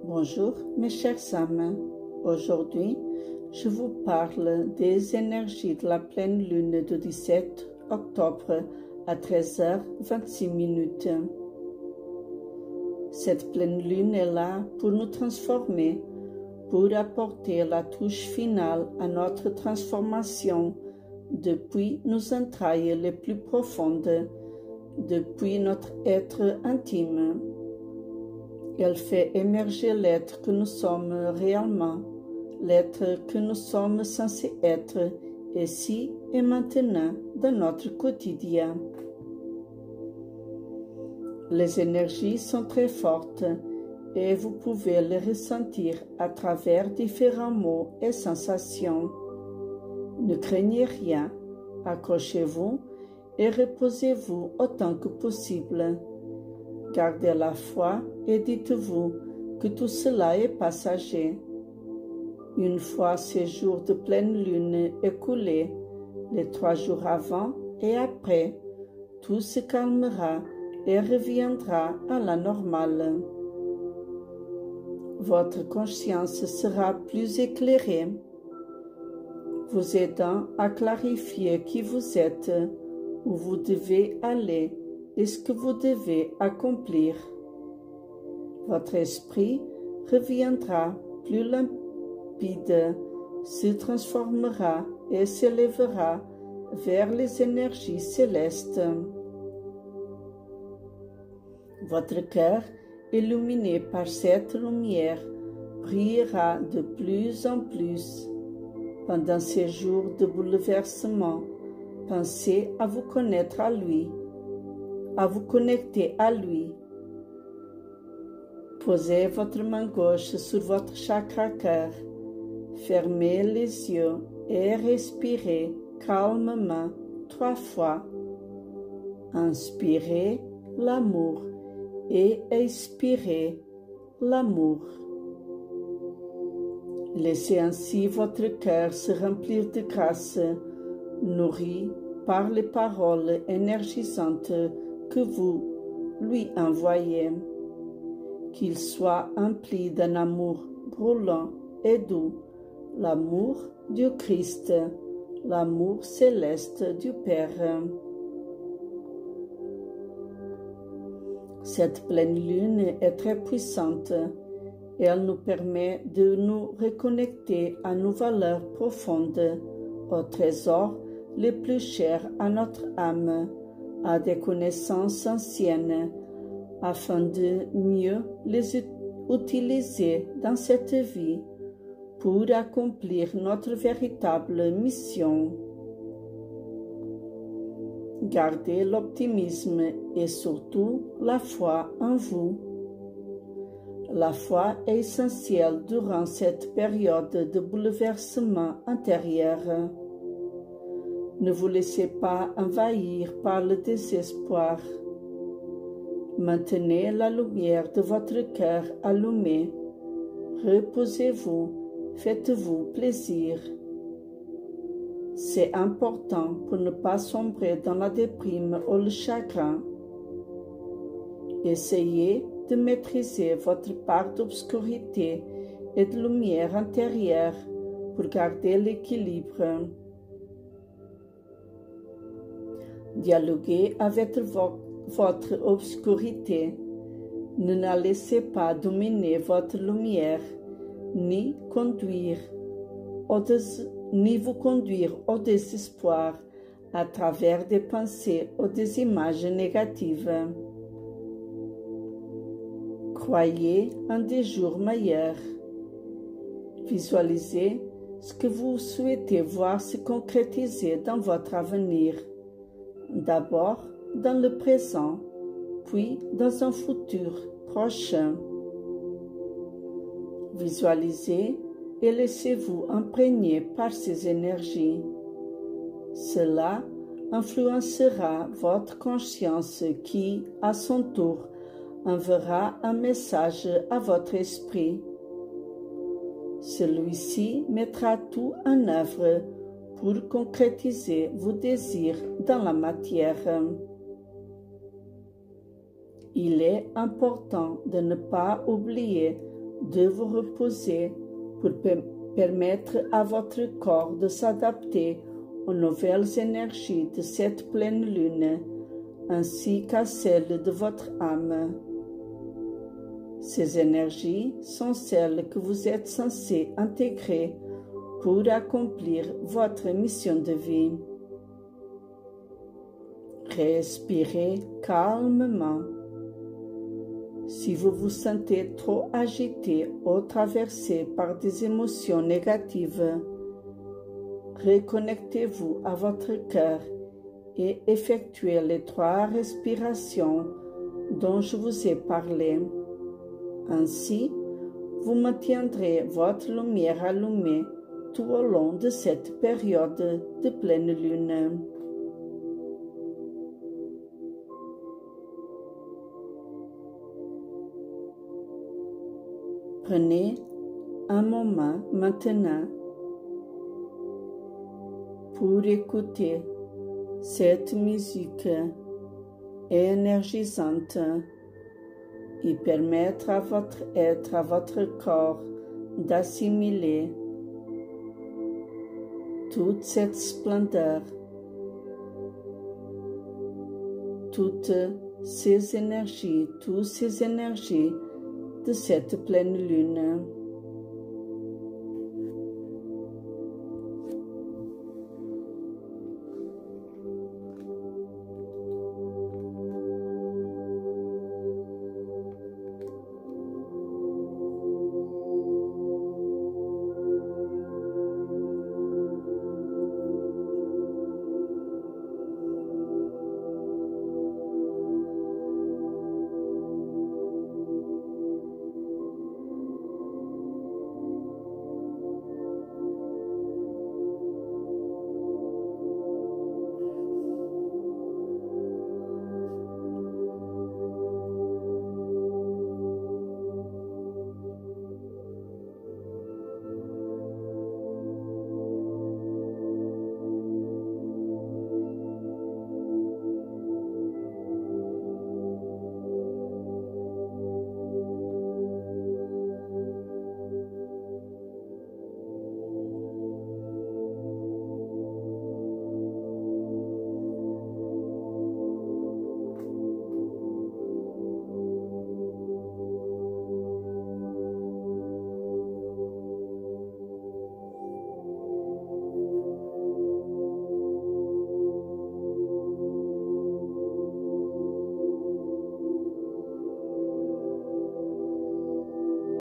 Bonjour mes chers âmes, aujourd'hui je vous parle des énergies de la pleine lune du 17 octobre à 13h26. Cette pleine lune est là pour nous transformer, pour apporter la touche finale à notre transformation depuis nos entrailles les plus profondes, depuis notre être intime. Elle fait émerger l'être que nous sommes réellement, l'être que nous sommes censés être ici et maintenant dans notre quotidien. Les énergies sont très fortes et vous pouvez les ressentir à travers différents mots et sensations. Ne craignez rien, accrochez-vous et reposez-vous autant que possible. Gardez la foi et dites-vous que tout cela est passager. Une fois ces jours de pleine lune écoulés, les 3 jours avant et après, tout se calmera et reviendra à la normale. Votre conscience sera plus éclairée, vous aidant à clarifier qui vous êtes, où vous devez aller et ce que vous devez accomplir. Votre esprit reviendra plus limpide, se transformera et s'élèvera vers les énergies célestes. Votre cœur, illuminé par cette lumière, brillera de plus en plus. Pendant ces jours de bouleversement, pensez à vous connaître à lui, à vous connecter à lui. Posez votre main gauche sur votre chakra cœur, fermez les yeux et respirez calmement 3 fois. Inspirez l'amour et expirez l'amour. Laissez ainsi votre cœur se remplir de grâce, nourri par les paroles énergisantes que vous lui envoyez. Qu'il soit empli d'un amour brûlant et doux, l'amour du Christ, l'amour céleste du Père. Cette pleine lune est très puissante. Elle nous permet de nous reconnecter à nos valeurs profondes, aux trésors les plus chers à notre âme, à des connaissances anciennes, afin de mieux les utiliser dans cette vie pour accomplir notre véritable mission. Gardez l'optimisme et surtout la foi en vous. La foi est essentielle durant cette période de bouleversement intérieur. Ne vous laissez pas envahir par le désespoir. Maintenez la lumière de votre cœur allumée. Reposez-vous, faites-vous plaisir. C'est important pour ne pas sombrer dans la déprime ou le chagrin. Essayez de maîtriser votre part d'obscurité et de lumière intérieure pour garder l'équilibre. Dialoguez avec votre obscurité. Ne la laissez pas dominer votre lumière, ni vous conduire au désespoir à travers des pensées ou des images négatives. Croyez en des jours meilleurs. Visualisez ce que vous souhaitez voir se concrétiser dans votre avenir. D'abord dans le présent, puis dans un futur prochain. Visualisez et laissez-vous imprégner par ces énergies. Cela influencera votre conscience qui, à son tour, enverra un message à votre esprit. Celui-ci mettra tout en œuvre pour concrétiser vos désirs dans la matière. Il est important de ne pas oublier de vous reposer pour permettre à votre corps de s'adapter aux nouvelles énergies de cette pleine lune, ainsi qu'à celles de votre âme. Ces énergies sont celles que vous êtes censé intégrer pour accomplir votre mission de vie. Respirez calmement. Si vous vous sentez trop agité ou traversé par des émotions négatives, reconnectez-vous à votre cœur et effectuez les 3 respirations dont je vous ai parlé. Ainsi, vous maintiendrez votre lumière allumée tout au long de cette période de pleine lune. Prenez un moment maintenant pour écouter cette musique énergisante et permettre à votre être, à votre corps d'assimiler toute cette splendeur, toutes ces énergies, de cette pleine lune.